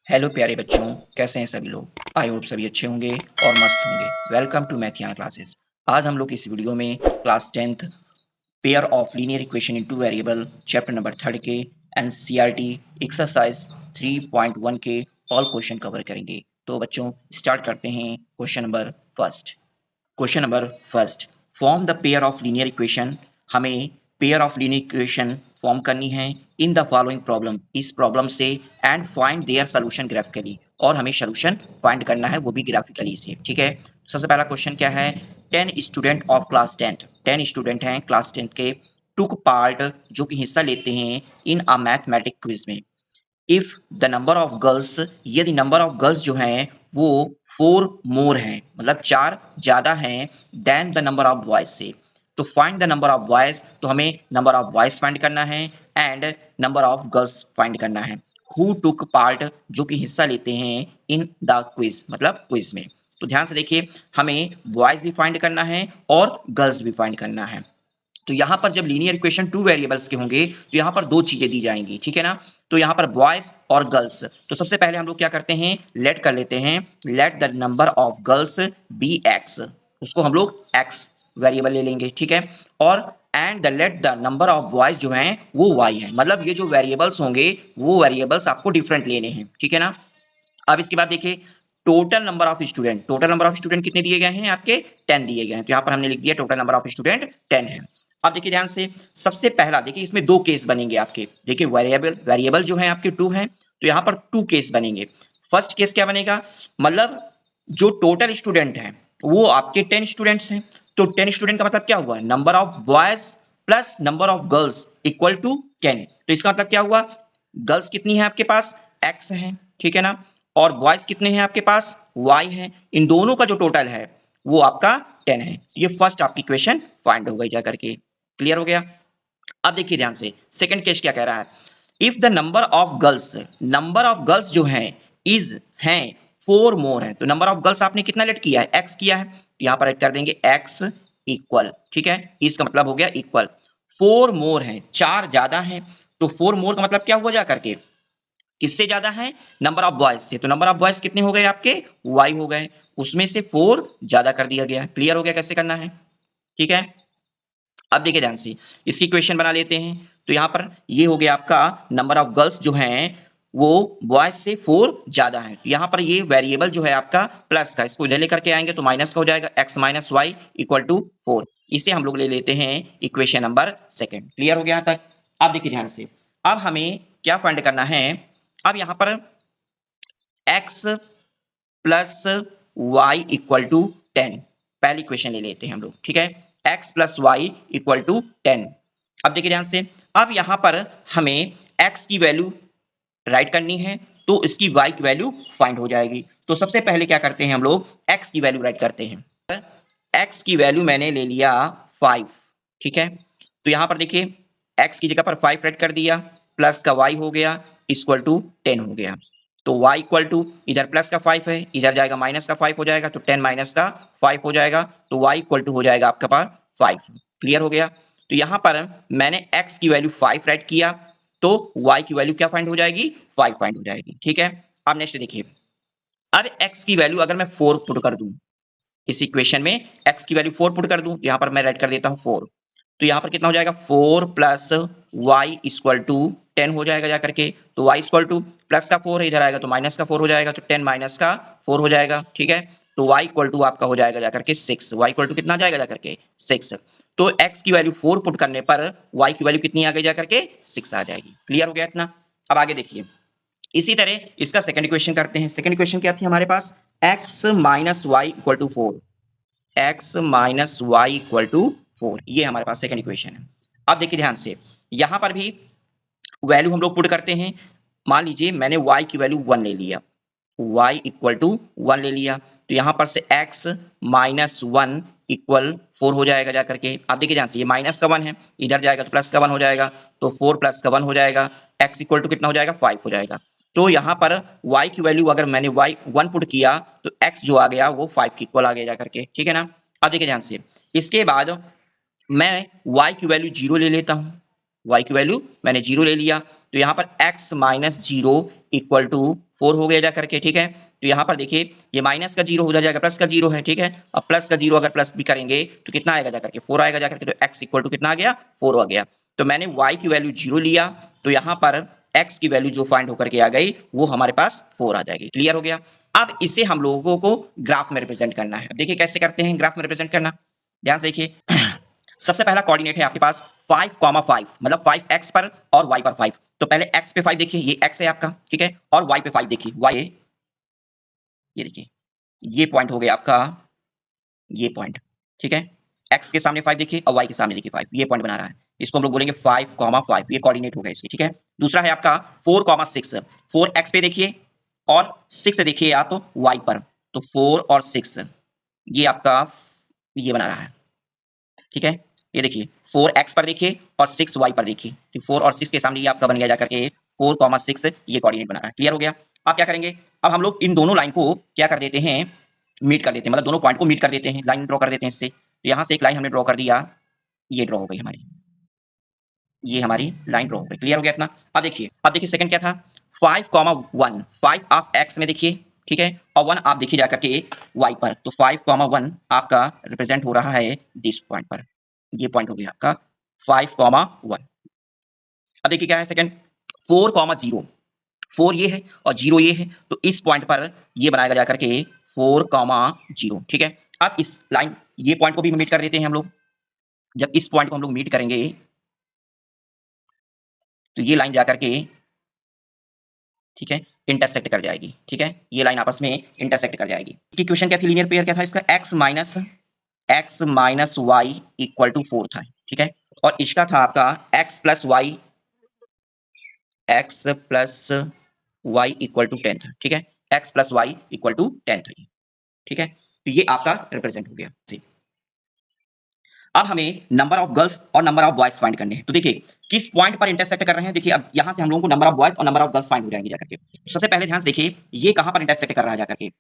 Hello प्यारे बच्चों, कैसे हैं सभी लोग। आई होप सभी अच्छे होंगे और मस्त होंगे। Welcome to Mathiana classes. आज हम लोग इस वीडियो में class 10th pair of linear equation in two variable chapter number 3 के एनसीईआरटी एक्सरसाइज 3.1 के ऑल क्वेश्चन कवर करेंगे। तो बच्चों स्टार्ट करते हैं question number first. Question number first, form the pair of linear equation. हमें pair of linear equation form करनी है इन द फॉलोइंग प्रॉब्लम, इस प्रॉब्लम से, and find their solution graphically, और हमें सोल्यूशन फाइंड करना है वो भी ग्राफिकली से। ठीक है, सबसे पहला क्वेश्चन क्या है। 10 स्टूडेंट ऑफ क्लास 10 स्टूडेंट हैं क्लास 10 के, टुक पार्ट जो कि हिस्सा लेते हैं इन अ मैथमेटिक क्विज में। If the number of girls, यदि नंबर ऑफ गर्ल्स जो हैं वो 4 मोर हैं, मतलब 4 ज्यादा हैं than the number of boys से, तो find the number of boys, तो हमें नंबर ऑफ बॉयज फाइंड करना है and number of girls find करना है। हु टुक पार्ट, जो कि हिस्सा लेते हैं इन द क्विज, मतलब क्विज में। तो ध्यान से देखिए, हमें बॉयज भी फाइंड करना है और गर्ल्स भी फाइंड करना है। तो यहां पर जब लीनियर इक्वेशन 2 वेरिएबल्स के होंगे तो यहां पर 2 चीजें दी जाएंगी, ठीक है ना। तो यहां पर बॉयज और गर्ल्स, तो सबसे पहले हम लोग क्या करते हैं, लेट कर लेते हैं, let the number of girls be X, उसको हम लोग एक्स वेरिएबल ले लेंगे, ठीक है। और and the late the number of boys जो हैं वो वाई है, मतलब ये जो वेरिएबल्स होंगे वो वेरिएबल्स आपको डिफरेंट लेने हैं, ठीक है ना। अब इसके बाद देखिए, total number of student, total number of student कितने दिए गए हैं आपके, 10 दिए गए हैं। तो यहां पर हमने लिख दिया टोटल नंबर ऑफ स्टूडेंट 10 है। अब देखिए ध्यान से, सबसे पहला देखिए, इसमें 2 केस बनेंगे आपके। देखिए वेरिएबल वेरिएबल जो है आपके 2 हैं, तो यहां पर 2 केस बनेंगे। फर्स्ट केस क्या बनेगा, मतलब जो टोटल स्टूडेंट हैं वो आपके 10 स्टूडेंट्स हैं। तो 10 स्टूडेंट का मतलब क्या हुआ, number of boys plus number of girls equal to 10। तो इसका मतलब क्या हुआ, गर्ल्स कितनी है आपके पास, एक्स है, ठीक है ना, और बॉयज कितने हैं आपके पास, वाई है। इन दोनों का जो टोटल है वो आपका 10 है। ये फर्स्ट आपकी इक्वेशन फाइंड हो गई जाकर के। क्लियर हो गया। अब देखिए ध्यान से, सेकंड केस क्या कह रहा है। If the number of girls जो है इज हैं 4 मोर है, तो नंबर ऑफ गर्ल्स आपने कितना लेट किया है, एक्स किया है, तो यहां पर ऐड कर देंगे एक्स इक्वल, ठीक है, इसका मतलब हो गया इक्वल। 4 मोर है, 4 ज्यादा है, तो 4 मोर का मतलब क्या हुआ जा करके, किससे ज्यादा है, नंबर ऑफ बॉयज से। तो नंबर ऑफ बॉयज कितने हो गए आपके, वाई हो गए, उसमें से 4 ज्यादा कर दिया गया। क्लियर हो गया कैसे करना है, ठीक है। अब देखिए ध्यान से, इसकी इक्वेशन बना लेते हैं। तो यहां पर ये हो गया आपका, नंबर ऑफ गर्ल्स जो हैं वो बॉयज से 4 ज्यादा है। तो यहां पर ये वेरिएबल जो है आपका प्लस का, इसको इधर लेकर के आएंगे तो माइनस का हो जाएगा, X minus Y equal to 4। इसे हम लोग ले लेते हैं इक्वेशन नंबर सेकेंड। क्लियर हो गया यहां तक। अब देखिए ध्यान से, अब हमें क्या फाइंड करना है। अब यहां पर x plus Y equal to 10, पहली इक्वेशन ले लेते हैं हम लोग, ठीक है। x plus Y equal to 10। अब देखिए ध्यान से, अब यहां पर हमें x की वैल्यू राइट करनी है, तो इसकी y की वैल्यू फाइंड हो जाएगी। तो सबसे पहले क्या करते हैं हम लोग, x की वैल्यू राइट करते हैं। x की वैल्यू मैंने ले लिया 5, ठीक है। तो यहां पर देखिए, x की जगह पर 5 राइट कर दिया, प्लस का y हो गया इक्वल टू 10 हो गया। तो y इक्वल टू, इधर प्लस का 5 है, इधर जाएगा माइनस का 5 हो जाएगा, तो 10 माइनस का 5 हो जाएगा, तो y इक्वल टू हो जाएगा आपके पास 5। क्लियर हो गया। तो यहां पर मैंने x की वैल्यू 5 राइट किया, तो y की वैल्यू क्या फाइंड हो जाएगी, 5 फाइंड हो जाएगी, ठीक है। अब नेक्स्ट देखिए, अब x की वैल्यू अगर मैं 4 पुट कर दूं, इस इक्वेशन में x की वैल्यू 4 पुट कर दूं, यहां पर मैं राइट कर देता हूं 4। तो यहां पर कितना हो जाएगा, 4 प्लस वाई इक्वल टू 10 हो जाएगा जाकर के। तो y इक्वल टू प्लस का 4 है, इधर आएगा तो माइनस का 4 हो जाएगा, तो 10 माइनस का 4 हो जाएगा, ठीक है। तो y इक्वल टू आपका हो जाएगा जाकर के 6, y इक्वल टू कितना जाएगा जाकर के 6। तो x की वैल्यू 4 पुट करने पर y की वैल्यू कितनी आ गई जाकर के 6 आ जाएगी। क्लियर हो गया इतना। अब आगे देखिए, इसी तरह इसका सेकंड इक्वेशन करते हैं। सेकंड इक्वेशन क्या थी हमारे पास, x minus Y equal to 4, x minus Y equal to 4, ये हमारे पास सेकंड इक्वेशन है। अब देखिए ध्यान से, यहां पर भी वैल्यू हम लोग पुट करते हैं। मान लीजिए मैंने y की वैल्यू 1 ले लिया, y इक्वल टू 1 ले लिया, तो यहां पर से x माइनस 1 इक्वल 4 हो जाएगा जाकर के। आप देखिए ध्यान से, ये माइनस का 1 है, इधर जाएगा तो प्लस का 1 हो जाएगा, तो 4 प्लस का 1 हो जाएगा, x इक्वल टू कितना हो जाएगा, 5 हो जाएगा। तो यहां पर y की वैल्यू अगर मैंने y 1 पुट किया तो x जो आ गया वो 5 की इक्वल आ गया जाकर के, ठीक है ना। अब देखिए ध्यान से, इसके बाद मैं y की वैल्यू 0 ले लेता हूं, y की वैल्यू मैंने 0 ले लिया, तो यहाँ पर x माइनस 0 इक्वल टू 4 हो गया जा करके, ठीक है। तो यहाँ पर देखिए ये माइनस का 0 हो जाएगा, प्लस का 0 है, ठीक है। अब प्लस का 0 अगर प्लस भी करेंगे तो कितना आएगा जा करके 4 आएगा जा करके, तो x इक्वल टू कितना आ गया 4 आ गया। तो मैंने y की वैल्यू 0 लिया, तो यहाँ पर x की वैल्यू जो फाइंड होकर के आ गई वो हमारे पास 4 आ जाएगी। क्लियर हो गया। अब इसे हम लोगों को ग्राफ में रिप्रेजेंट करना है। देखिए कैसे करते हैं ग्राफ में रिप्रेजेंट करना, ध्यान से देखिए। सबसे पहला कोऑर्डिनेट है आपके पास 5,5 मतलब 5x पर और y पर 5। तो पहले x पे 5 देखिए, ये x है आपका, ठीक है, और y पे 5 देखिए, y ये देखिए, ये पॉइंट हो गया आपका, ये पॉइंट, ठीक है। x के सामने 5 देखिए और y के सामने देखिए 5, ये पॉइंट बना रहा है, इसको हम लोग बोलेंगे 5,5, ये कोऑर्डिनेट हो गया इसके, ठीक है। दूसरा है आपका 4,6, 4x पे देखिए और 6 देखिए आप y पर, तो 4 और 6 ये आपका ये बना रहा है, ठीक है। ये देखिए 4x पर देखिए और 6y पर देखिए, तो 4 और 6 के सामने ये आपका बन गया जाकर के 4,6, ये कोऑर्डिनेट बना रहा है। क्लियर हो गया। अब क्या करेंगे, अब हम लोग इन दोनों लाइन को क्या कर देते हैं, मीट कर देते हैं, मतलब दोनों पॉइंट को मीट कर देते हैं, लाइन ड्रॉ कर देते हैं इससे। तो यहाँ से एक लाइन हमने ड्रॉ कर दिया, ये ड्रॉ हो गई हमारी, ये हमारी लाइन ड्रॉ हो गई। क्लियर हो गया इतना। अब देखिए सेकंड क्या था, 5,1, 5 आप x में देखिए, ठीक है, और 1 आप देखिए जाकर के y पर, तो 5,1 आपका रिप्रेजेंट हो रहा है दिस पॉइंट पर, ये पॉइंट हो गया आपका 5,1। अब देखिए क्या है सेकंड, 4,0, 4 ये है और 0 ये है, तो इस पॉइंट पर ये बनाएगा जाकर के 4,0, ठीक है। अब इस लाइन ये पॉइंट को भी मीट कर देते हैं हम लोग। जब इस पॉइंट को हम लोग मीट करेंगे तो ये लाइन जाकर के, ठीक है, इंटरसेक्ट कर जाएगी, ठीक है, ये लाइन आपस में इंटरसेक्ट कर जाएगी। इसकी इक्वेशन क्या थी, लीनियर पेयर क्या था इसका, x minus Y equal to 4 था, ठीक है। और इसका था आपका x plus Y equal to 10 था, ठीक है, x plus Y equal to 10 था, ठीक है। तो ये आपका रिप्रेजेंट हो गया। अब हमें नंबर ऑफ गर्ल्स और नंबर ऑफ बॉयज फाइंड करने हैं। तो देखिए किस पॉइंट पर इंटरसेक्ट कर रहे हैं, देखिए अब यहां से हम लोगों को नंबर ऑफ बॉयज और नंबर ऑफ गर्ल्स फाइंड हो जाएंगे जाकर के। तो सबसे पहले ध्यान से देखिए ये कहां पर इंटरसेक्ट कर रहा है जाकर के,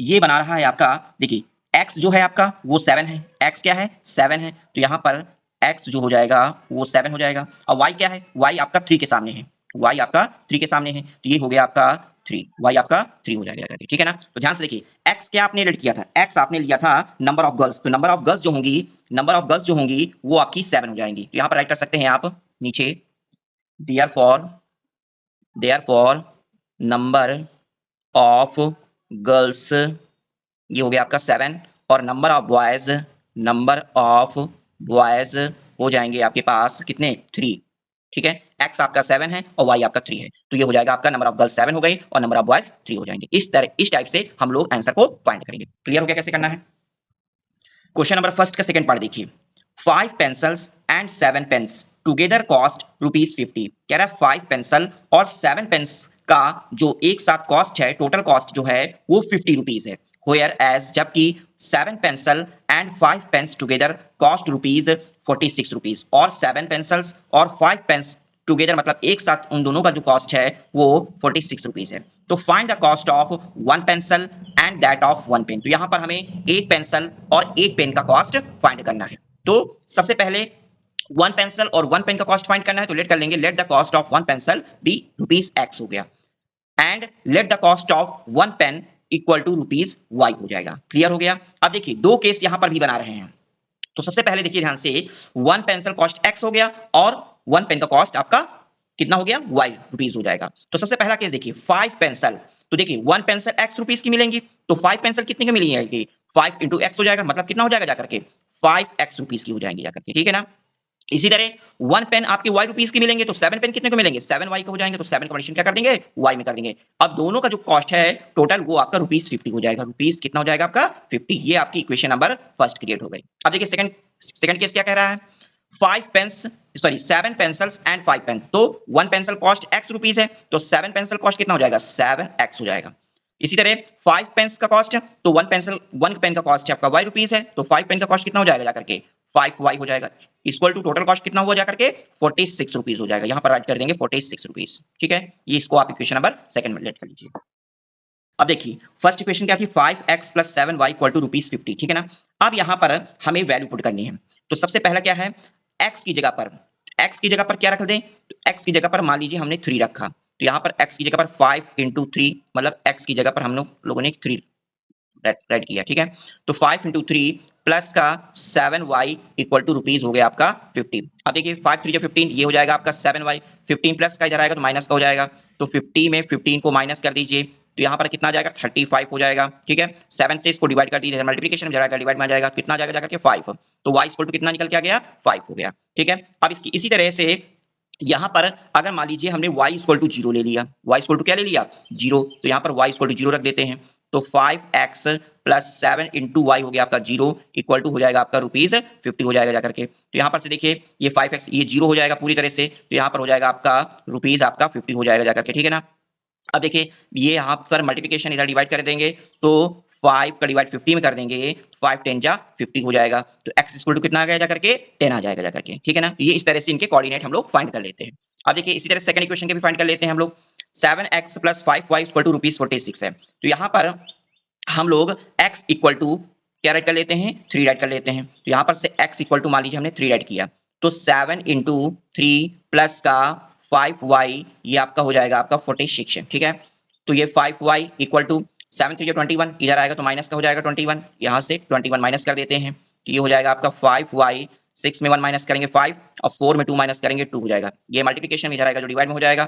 ये बना रहा है आपका, देखिए x जो है आपका वो 7 है, x क्या है 7 है, तो यहाँ पर x जो हो जाएगा वो 7 हो जाएगा। और y क्या है, y आपका 3 के सामने है, y आपका 3 के सामने है, तो ये हो गया आपका 3, y आपका 3 हो जाएगा, ठीक है ना। तो ध्यान से देखिए x क्या आपने रेड किया था, x आपने लिया था नंबर ऑफ गर्ल्स, तो नंबर ऑफ गर्ल्स जो होंगी वो आपकी 7 हो जाएंगी। तो यहाँ पर राइट कर सकते हैं आप नीचे, देयरफॉर नंबर ऑफ गर्ल्स ये हो गया आपका 7, और नंबर ऑफ बॉयज हो जाएंगे आपके पास कितने 3, ठीक है। x आपका 7 है और y आपका 3 है, तो ये हो जाएगा आपका नंबर ऑफ गर्ल्स 7 हो गई और नंबर ऑफ बॉयज 3 हो जाएंगे। इस टाइप से हम लोग आंसर को फाइंड करेंगे। क्लियर हो गया कैसे करना है। क्वेश्चन नंबर फर्स्ट का सेकंड पार्ट देखिए, 5 pencils and 7 pens together cost ₹50। कह रहा है 5 पेंसिल और 7 पेन्स का जो एक साथ कॉस्ट है, टोटल कॉस्ट जो है वो ₹50 है। व्हेयर एज जबकि 7 pencil and 5 pens together cost ₹46, और 7 पेंसिल्स और 5 पेन्स टुगेदर मतलब एक साथ उन दोनों का जो कॉस्ट है वो ₹46 है। तो find the cost of 1 pencil and that of 1 pen. तो यहां पर हमें एक पेंसिल और एक पेन का कॉस्ट फाइंड करना है। तो सबसे पहले 1 पेंसिल और 1 पेन का कॉस्ट फाइंड करना है, तो लेट कर लेंगे, let the cost of 1 pencil be ₹x हो गया, and let the cost of 1 pen equal to ₹y हो जाएगा। क्लियर हो गया। अब देखिए दो केस यहां पर भी बना रहे हैं, तो सबसे पहले देखिए ध्यान से, 1 पेंसिल कॉस्ट x हो गया और 1 पेन का कॉस्ट आपका कितना हो गया y रुपीस हो जाएगा। तो सबसे पहला केस देखिए 5 पेंसिल, तो देखिए 1 पेंसिल x रुपीस की मिलेंगी, तो 5 पेंसिल कितने की मिलेंगी, 5 इंटू x हो जाएगा, मतलब कितना हो जाएगा जाकर के 5x रुपीस की हो जाएंगी जाकर के, ठीक है ना। इसी तरह 1 पेन आपके y रुपीस की मिलेंगे, तो 7 पेन कितने को मिलेंगे, 7y के हो जाएंगे, तो 7 का एडिशन क्या कर देंगे y में कर देंगे। अब दोनों का जो कॉस्ट है टोटल वो आपका ₹50 हो जाएगा, रुपीस कितना हो जाएगा आपका 50। ये आपकी इक्वेशन नंबर फर्स्ट क्रिएट हो गई। अब देखिए सेकंड केस क्या कह रहा है, 7 पेंसिल्स एंड 5 पेन, तो 1 पेंसिल कॉस्ट x रुपीस है, तो 7 पेंसिल कॉस्ट कितना हो जाएगा 7x हो जाएगा। इसी तरह 5 पेन्स का कॉस्ट है, तो 1 पेन का कॉस्ट है आपका y रुपीस है, तो 5 पेन का कॉस्ट कितना हो जाएगा जाकर के 5y हो जाएगा, इक्वल टू टोटल कॉस्ट कितना हुआ जाकर के 46 रुपीस हो जाएगा। यहां पर राइट कर देंगे 46 रुपीस, ठीक है। ये इसको आप इक्वेशन नंबर सेकंड में लेट कर लीजिए। अब देखिए फर्स्ट इक्वेशन क्या थी, 5x plus 7y equal to ₹50, ठीक है ना। अब यहां पर हमें वैल्यू पुट करनी है, तो सबसे पहला क्या है, x की जगह पर x की जगह पर क्या रख दें, तो x की जगह पर मान लीजिए हमने 3 रखा, तो यहाँ पर x की जगह पर 5 इंटू 3, मतलब x की जगह पर हम लोगों ने 3 राइट किया, ठीक है। तो 5 इंटू 3 प्लस का 7y इक्वल टू रुपीज हो गया आपका 50। अब देखिए 5 3 15, ये हो जाएगा आपका 7y, 15 प्लस का इधर आएगा तो माइनस का हो जाएगा, तो 50 में 15 को माइनस कर दीजिए, तो यहाँ पर कितना आ जाएगा 35 हो जाएगा, ठीक है। 7 से इसको डिवाइड कर दीजिए, मल्टीप्लिकेशन में जाएगा, डिवाइड में आ जाएगा, कितना आ जाएगा जाकर के 5, तो y इक्वल टू कितना निकल के आ गया 5 हो गया, ठीक है। अब इसकी इसी तरह से यहाँ पर अगर मान लीजिए हमने y इक्वल टू 0 ले लिया, y इक्वल टू क्या ले लिया 0, तो यहाँ पर y इक्वल टू 0 रख देते हैं, तो 5x प्लस 7 इंटू वाई हो गया आपका 0 इक्वल टू हो जाएगा आपका रुपीज 50 हो जाएगा जाकर के। तो यहाँ पर से देखिए ये 5x ये 0 हो जाएगा पूरी तरह से, तो यहाँ पर हो जाएगा आपका रुपीज आपका 50 हो जाएगा जाकर के, ठीक है ना। अब देखिए ये यहाँ पर मल्टीप्लिकेशन इधर डिवाइड कर देंगे, तो 5 का डिवाइड 50 में कर देंगे, 5 10 जा 50 हो जाएगा, तो x इक्वल टू कितना आ गया जाकर के 10 आ जाएगा जाकर के, ठीक है ना। ये इस तरह से इनके कोऑर्डिनेट हम लोग फाइंड कर लेते हैं। अब देखिए इसी तरह सेकंड इक्वेशन के भी फाइंड कर लेते हैं हम लोग। 7x plus 5y equal to rupees 46 है, तो यहाँ पर हम लोग x इक्वल टू क्या राइट कर लेते हैं 3 राइट कर लेते हैं, तो यहाँ पर से x इक्वल टू मान लीजिए हमने 3 राइट किया, तो 7 इंटू 3 प्लस का 5y ये आपका हो जाएगा आपका 46 है, ठीक है। तो ये 5y इक्वल टू 7 3 21, इधर आएगा तो माइनस का हो जाएगा 21, यहाँ से 21 माइनस कर देते हैं, तो ये हो जाएगा आपका 5y, 6 में 1 माइनस करेंगे 5 और 4 में 2 माइनस करेंगे 2 हो जाएगा, ये मल्टीप्लिकेशन में इधर आएगा जो डिवाइड में हो जाएगा,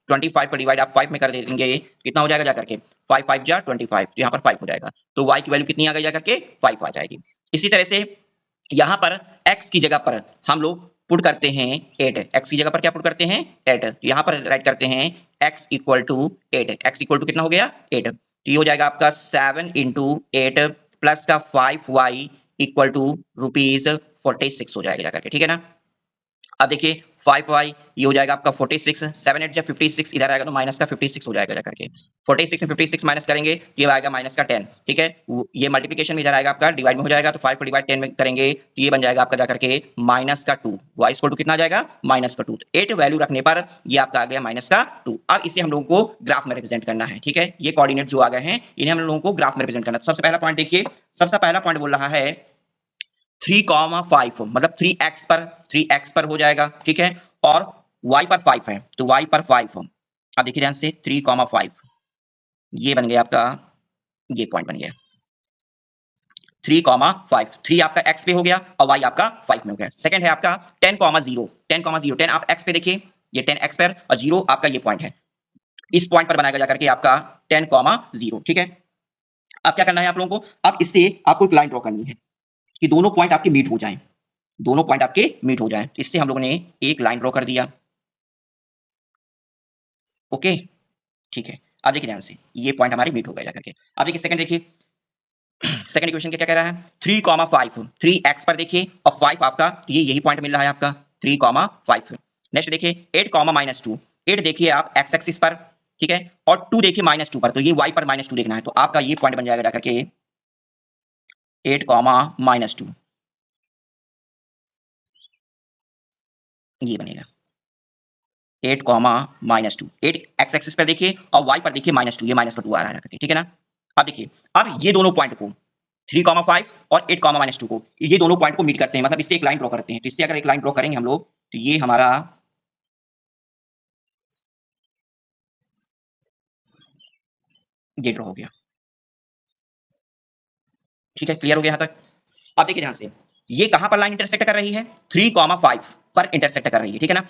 25 का डिवाइड आप 5 में कर देंगे, कितना हो जाएगा जाकर के 5 5 जा 25, तो यहाँ पर 5 हो जाएगा, तो y की वैल्यू कितनी आ गई जाकर के 5 आ जाएगी। इसी तरह से यहाँ पर x की जगह पर हम लोग पुट करते हैं 8, x की जगह पर क्या पुट करते हैं 8, तो यहाँ पर राइट करते हैं x equal to 8, x equal to कितना हो गया 8, तो ये हो जाएगा आपका 7 इंटू 8 प्लस का 5y इक्वल टू रुपीज 46 हो जाएगा जाकर के, ठीक है ना। अब देखिए 5y ये हो जाएगा आपका 46, 7 8 जा 56, इधर आएगा तो माइनस का 56 हो जाएगा जाकर के, 46 में 56 माइनस करेंगे ये आएगा माइनस का 10, ठीक है। ये मल्टीप्लिकेशन में इधर आएगा आपका डिवाइड में हो जाएगा, तो 5 को डिवाइड 10 में करेंगे तो ये बन जाएगा आपका जाकर के माइनस का 2, y इक्वल टू कितना आ जाएगा माइनस का 2, तो 8 वैल्यू रखने पर ये आपका आ गया माइनस का 2। अब इसे हम लोगों को ग्राफ में रिप्रेजेंट करना है, ठीक है। ये कोऑर्डिनेट जो आ गए हैं इन्हें हम लोगों को ग्राफ में रिप्रेजेंट करना है। सबसे पहला पॉइंट देखिए, सबसे पहला पॉइंट बोल रहा है 3,5, मतलब 3x पर हो जाएगा, ठीक है, और y पर 5 है, तो y पर 5, अब देखिए ध्यान से 3,5 ये बन गया आपका, ये पॉइंट बन गया 3,5, 3 आपका x पे हो गया और y आपका 5 में हो गया। सेकंड है आपका 10,0, 10,0, 10 आप x पे देखिए, ये 10 x पर और 0 आपका ये पॉइंट है, इस पॉइंट पर बनाएगा जाकर के आपका 10,0, ठीक है। अब क्या करना है आप लोगों को, अब इससे आपको एक लाइन ड्रॉ करनी है कि दोनों पॉइंट आपके मीट हो जाएं, दोनों पॉइंट आपके मीट हो जाएं, इससे हम लोगों ने एक लाइन ड्रॉ कर दिया, ओके, ठीक है। अब देखिए ध्यान से ये पॉइंट हमारे मीट हो गए जाकर के। अब देखिए सेकंड देखिए, सेकंड इक्वेशन क्या कह रहा है 3,5, 3x पर देखिए और 5 आपका, ये यही पॉइंट मिल रहा है आपका 3,5। नेक्स्ट देखिए 8,-2, 8 देखिए आप x एक्सिस पर, ठीक है, और 2 देखिए -2 पर, तो ये y पर -2 देखना है, तो आपका ये पॉइंट बन जाएगा जाकर के 8,-2, ये बनेगा 8,-2, 8 x एक्सिस पर देखिए और y पर देखिए -2, ये -2 आ रहा है करके, ठीक है ना। अब देखिए अब ये दोनों पॉइंट को 3,5 और 8,-2 को, ये दोनों पॉइंट को मीट करते हैं, मतलब इससे एक लाइन ड्रॉ करते हैं, तो इससे अगर एक लाइन ड्रॉ करेंगे हम लोग तो ये हमारा ये ड्रॉ हो गया, ठीक है, क्लियर हो गया यहाँ तक। अब देखिए ध्यान से ये कहां पर लाइन इंटरसेक्ट कर रही है 3,5 पर इंटरसेक्ट कर रही है, ठीक है ना।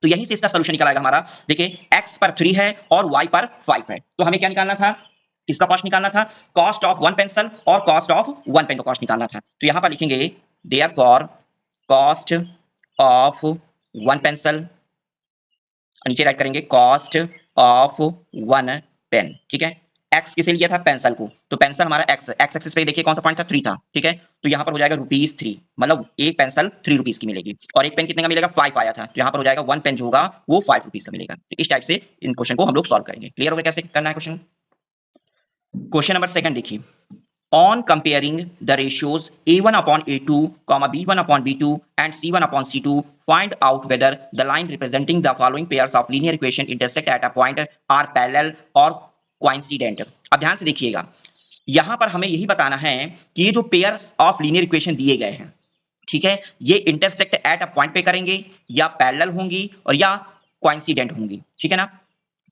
तो यहीं से इसका सॉल्यूशन निकल आएगा हमारा। देखिए x पर 3 है और y पर 5 है, तो हमें क्या निकालना था, किसका कॉस्ट निकालना था, कॉस्ट ऑफ वन पेंसिल और कॉस्ट ऑफ वन पेन का कॉस्ट निकालना था। तो यहां पर लिखेंगे therefore cost of one pencil, नीचे राइट करेंगे कॉस्ट ऑफ वन पेन, ठीक है। एक्स किसे लिया था पेंसिल को, तो पेंसिल हमारा एक्स एक्सिस पे देखिए कौन सा पॉइंट था 3 था, ठीक है, तो यहाँ पर हो जाएगा ₹3, मतलब एक पेंसिल 3 रुपीज की मिलेगी और एक पेन कितने का मिलेगा 5 आया था, तो यहाँ पर हो जाएगा वन पेन जो होगा वो 5 रुपीज का मिलेगा। तो इस टाइप से इन क्वेश्चन को हम लोग सॉल्व करेंगे। क्लियर हो गया कैसे करना है क्वेश्चन। क्वेश्चन नंबर सेकंड देखिए, on comparing the ratios a1 upon a2, b1 upon b2 and c1 upon c2, find out whether the line representing the following pairs of linear equation intersect at a point are parallel or coincident। अब ध्यान से देखिएगा, यहां पर हमें यही बताना है कि ये जो पेयर्स ऑफ लीनियर इक्वेशन दिए गए हैं ठीक है, ये इंटरसेक्ट एट अ पॉइंट पे करेंगे या पैरेलल होंगी और या कोइंसिडेंट होंगी, ठीक है ना।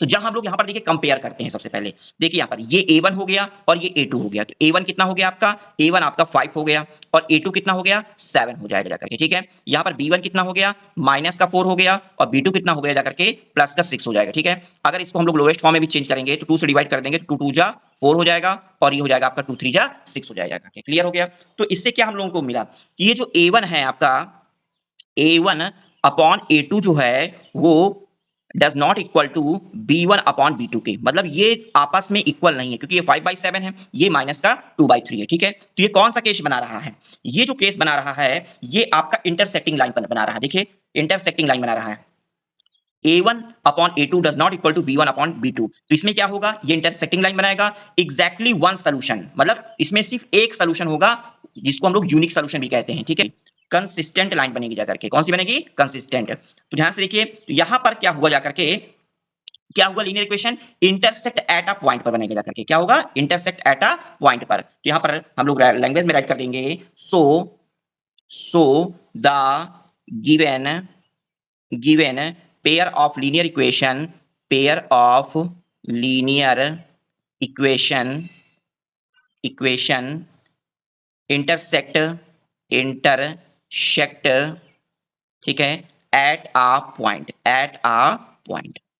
तो जब हम लोग यहाँ पर देखिए कंपेयर करते हैं सबसे पहले, देखिए यहाँ पर ये A1 हो गया और ये A2 हो गया, तो A1 कितना हो गया आपका, A1 आपका 5 हो गया और A2 कितना हो गया, 7 हो जाएगा जाकर के, ठीक है। यहाँ पर B1 कितना हो गया, माइनस का 4 हो गया और B2 कितना हो गया जाकर के, प्लस का 6 हो जाएगा, ठीक है। अगर इसको हम लोग लोएस्ट फॉर्म में भी चेंज करेंगे तो 2 से डिवाइड कर देंगे तो 2 2 जा 4 हो जाएगा और ये हो जाएगा आपका 2 3 जा 6 हो जाएगा, क्लियर हो गया। तो इससे क्या हम लोगों को मिला कि ये जो A1 है आपका, A1 अपॉन A2 जो है वो does not equal to B1 upon B2 के, मतलब ये आपस में इक्वल नहीं है क्योंकि ये 5/7 है, ये माइनस का 2/3 है, ठीक है। तो ये कौन सा केस बना रहा है, ये जो केस बना रहा है ये आपका इंटरसेक्टिंग लाइन बना रहा है, देखिए इंटरसेक्टिंग लाइन बना रहा है। A1 upon A2 does not equal to B1 upon B2, तो इसमें क्या होगा, ये इंटरसेक्टिंग लाइन बनाएगा, एग्जैक्टली वन सोल्यूशन, मतलब इसमें सिर्फ एक सोल्यूशन होगा जिसको हम लोग यूनिक सोल्यूशन भी कहते हैं, ठीक है। कंसिस्टेंट लाइन बनेगी जाकर के, कौन सी बनेगी, कंसिस्टेंट। तो ध्यान से देखिए, तो यहां पर क्या हुआ जाकर के, क्या होगा, linear equation intersect at a point पर बनेगा जाकर के, क्या होगा, इंटरसेक्ट एट अ पॉइंट पर। तो यहां पर हम लोग लैंग्वेज में राइट कर देंगे, सो the given given pair of linear equation intersect ठीक है एट आ पॉइंट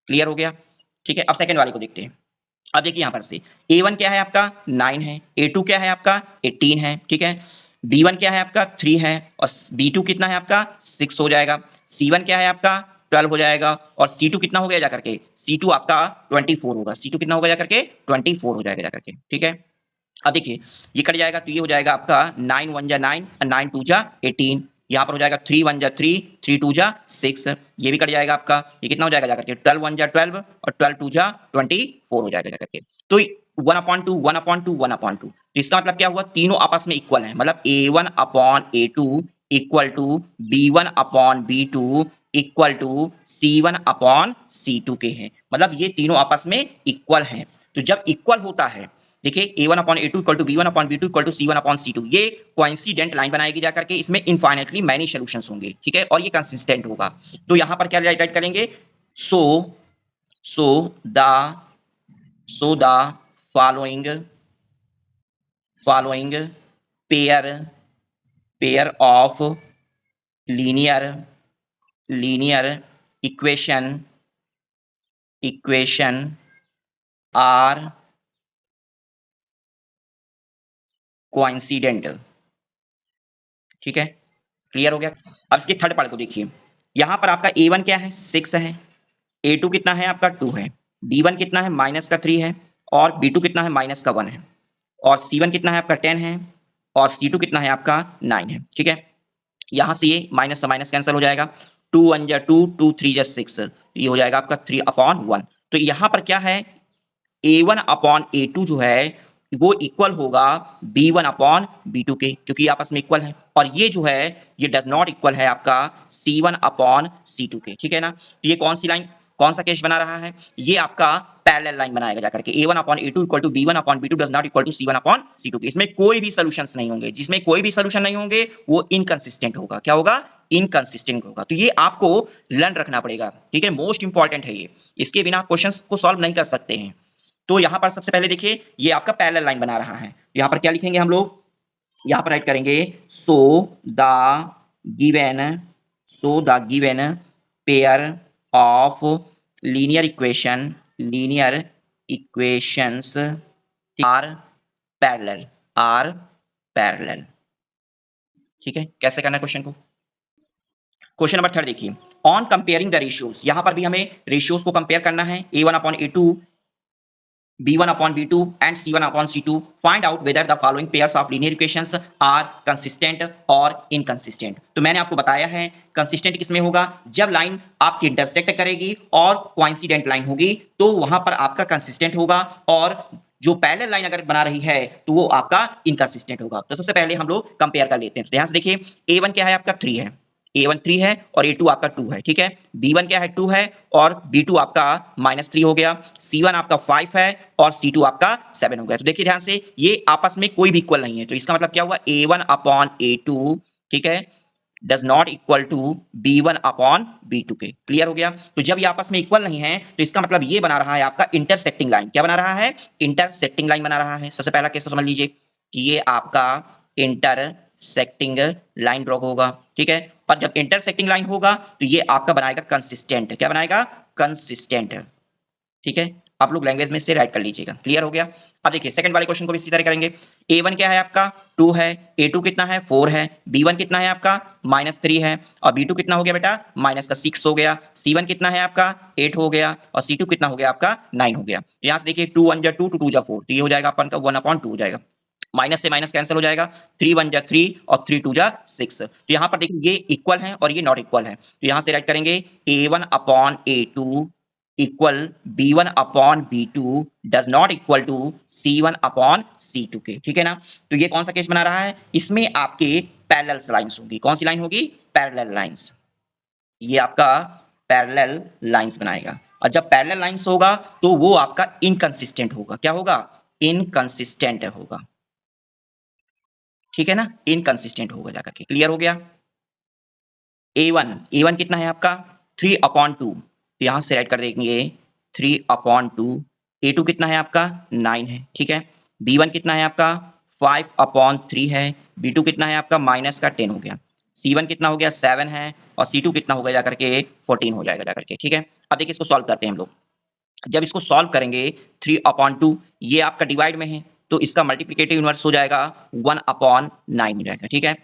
क्लियर हो गया, ठीक है। अब सेकंड वाले को देखते हैं। अब देखिए यहां पर से A1 क्या है आपका 9 है, A2 क्या है आपका 18 है, ठीक है। B1 क्या है आपका 3 है और B2 कितना है आपका 6 हो जाएगा। C1 क्या है आपका 12 हो जाएगा और C2 कितना हो गया जाकर के, C2 आपका 24 होगा, C2 कितना होगा जाकर के 24 हो जाएगा जाकर के, ठीक है। अब देखिए ये कट जाएगा तो ये हो जाएगा आपका 9 1 जा 9 9 2 जा 18, यहाँ पर हो जाएगा 3 1 जा 3 3 2 जा 6, ये भी कट जाएगा आपका, ये कितना हो जाएगा जाकर के 12 1 जा 12 और 12 2 जा 24 हो जाएगा जाकर के। तो 1/2 1/2 1/2, तो इसका मतलब क्या हुआ, तीनों आपस में इक्वल है, मतलब A1 upon A2 equal to B1 upon B2 equal to C1 upon C2 के हैं, मतलब ये तीनों आपस में इक्वल हैं। तो जब इक्वल होता है, देखिए A1 upon A2 equal to B1 upon B2 equal to C1 upon C2, ये कोइंसिडेंट लाइन बनाएगी जाकर के, इसमें इनफाइनेटली मैनी सॉल्यूशंस होंगे, ठीक है, और ये कंसिस्टेंट होगा। तो यहां पर क्या राइट करेंगे, so so the so the following following pair of linear equation are coincident, ठीक है, क्लियर हो गया। अब इसके थर्ड पार्ट को देखिए, यहां पर आपका A1 क्या है 6 है, A2 कितना है आपका 2 है, B1 कितना है माइनस का 3 है और B2 कितना है माइनस का 1 है और C1 कितना है आपका 10 है और C2 कितना है आपका 9 है, ठीक है। यहां से ये माइनस से माइनस कैंसिल हो जाएगा, 2 1 जा 2 2 3 जा 6, ये हो जाएगा आपका 3/1। तो यहां पर क्या है, A1 अपॉन A2 जो है वो इक्वल होगा B1 अपॉन B2 के, क्योंकि आपस में इक्वल है, और ये जो है ये डज नॉट इक्वल है आपका C1 अपॉन C2 के, ठीक है ना। तो ये कौन सी लाइन, कौन सा केस बना रहा है, ये आपका पैरेलल लाइन बनाएगा जाकर के, A1 upon A2 equal to B1 upon B2 does not equal to C1 upon C2 के। इसमें कोई भी सॉल्यूशंस नहीं होंगे, जिसमें कोई भी सॉल्यूशन नहीं होंगे वो इनकंसिस्टेंट होगा, क्या होगा, इनकंसिस्टेंट होगा। तो ये आपको लर्न रखना पड़ेगा, ठीक है, मोस्ट इंपॉर्टेंट है ये, इसके बिना क्वेश्चंस को सॉल्व नहीं कर सकते हैं। तो यहां पर सबसे पहले देखिए ये आपका पैरेलल लाइन बना रहा है, यहां पर क्या लिखेंगे हम लोग, यहां पर राइट करेंगे so the given pair of linear equations are parallel, ठीक है। कैसे करना है क्वेश्चन को, क्वेश्चन नंबर 3 देखिए, ऑन कंपेयरिंग द रेशियोज, यहां पर भी हमें रेशियोज को कंपेयर करना है, A1 upon A2 B1 upon B2 and C1 upon C2, find out whether the following pairs of linear equations are consistent or inconsistent। तो मैंने आपको बताया है कंसिस्टेंट किसमें होगा, जब लाइन आपकी इंटरसेक्ट करेगी और कोइंसिडेंट लाइन होगी तो वहां पर आपका कंसिस्टेंट होगा, और जो पैरेलल लाइन अगर बना रही है तो वो आपका इनकंसिस्टेंट होगा। तो सबसे पहले हम लोग कंपेयर कर लेते हैं, ध्यान से देखिए, A1 क्या है आपका 3 है, A1 3 है और A2 आपका 2 है, ठीक है। B1 क्या है 2 है और B2 आपका -3 हो गया, C1 आपका 5 है और C2 आपका 7 हो गया। तो देखिए ध्यान से ये आपस में कोई भी इक्वल नहीं है, तो इसका मतलब क्या हुआ, A1 अपॉन A2, ठीक है, does not equal to B1 upon B2 के। क्लियर हो गया? तो जब ये आपस में इक्वल नहीं है तो इसका मतलब ये बना रहा है आपका इंटरसेक्टिंग लाइन। क्या बना रहा है? इंटरसेक्टिंग लाइन बना रहा है। सबसे पहला केस तो समझ लीजिए कि ये आपका इंटरसेक्टिंग लाइन ड्रॉ होगा, ठीक है। और जब इंटरसेक्टिंग लाइन होगा तो ये आपका बनाएगा कंसिस्टेंट। क्या बनाएगा? कंसिस्टेंट, ठीक है। आप लोग लैंग्वेज में से राइट कर लीजिएगा। क्लियर हो गया? अब देखिए सेकंड वाले क्वेश्चन को भी इसी तरह करेंगे। A1 क्या है आपका? 2 है। A2 कितना है? 4 है। B1 कितना है आपका? -3 है। और B2 कितना हो गया बेटा? -6 हो गया। C1 कितना है आपका? 8 हो गया। और C2 कितना हो गया आपका? 9 हो गया। यहां से देखिए 2 1 जा 2, 2 2 जा 4, तो ये हो जाएगा अपन का 1/2 हो जाएगा। माइनस से माइनस कैंसिल हो जाएगा। 3 1 जा 3 और 3 2 जा 6। तो यहां पर देखिए ये इक्वल है और ये नॉट इक्वल है, तो यहां से राइट करेंगे A1 upon A2 equal B1 upon B2 does not equal to C1 upon C2 के, ठीक है ना। तो ये कौन सा केस बना रहा है? इसमें आपके पैरेलल लाइंस होंगी। कौन सी लाइन होगी? Parallel lines. ये आपका पैरेलल लाइंस बनाएगा। और जब पैरेलल लाइंस होगा तो वो आपका इनकंसिस्टेंट होगा। क्या होगा? इनकंसिस्टेंट होगा, ठीक है ना। इनकंसिस्टेंट होगा जाकर के। क्लियर हो गया? A1 कितना है आपका? 3/2, तो यहां से राइट कर देंगे 3/2। A2 कितना है आपका? 9 है, ठीक है। B1 कितना है आपका? 5/3 है। B2 कितना है आपका? -10 हो गया। C1 कितना हो गया? 7 है। और C2 कितना हो गया जाकर के? 14 हो जाएगा जाकर के, ठीक है। अब देखिए इसको सॉल्व करते हैं हम लोग। जब इसको सॉल्व करेंगे 3/2, ये आपका डिवाइड में है तो इसका मल्टीप्लिकेटिव इनवर्स हो जाएगा 1/9 हो जाएगा, ठीक है।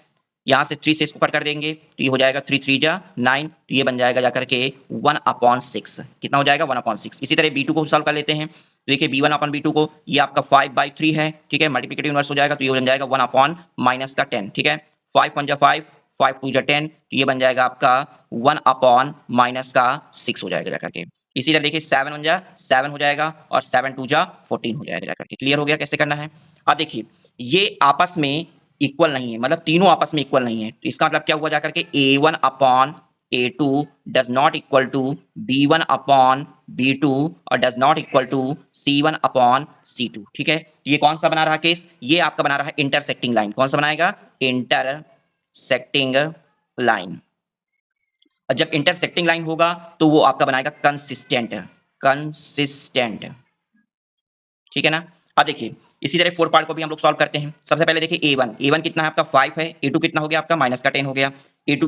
यहाँ से 3 से इसको कट कर देंगे तो ये हो जाएगा 3 3 जा 9, तो ये बन जाएगा जाकर के 1/6। कितना हो जाएगा? 1/6। इसी तरह B2 को सॉल्व कर लेते हैं। तो देखिए B1 अपन B2 को, ये आपका 5/3 है, ठीक है। मल्टीप्लिकेटिव इनवर्स हो जाएगा तो ये बन जाएगा 1/-10, ठीक है। 5 1 जा 5, 5 2 जा 10, तो ये बन जाएगा आपका 1/-6 हो जाएगा जाकर के। इसी तरह देखिए 7 1 जा 7 हो जाएगा और 7 2 जा 14 हो जाएगा जाकर के। क्लियर हो गया कैसे करना है? अब देखिए ये आपस में इक्वल नहीं है, मतलब तीनों आपस में इक्वल नहीं है, तो इसका मतलब क्या हुआ जाकर के A1 upon A2 does not equal to B1 upon B2 और does not equal to C1 upon C2, ठीक है। ये कौन सा बना रहा केस? ये आपका बना रहा है इंटरसेक्टिंग लाइन। कौन सा बनाएगा? Intersecting line. और जब इंटरसेक्टिंग लाइन होगा तो वो आपका बनाएगा कंसिस्टेंट। कंसिस्टेंट, ठीक है ना। अब देखिए इसी तरह 4 पार्ट को भी हम लोग सॉल्व करते हैं। सबसे पहले देखिए A1 कितना है आपका? 5 है। A2 कितना हो गया आपका? -10 हो गया। A2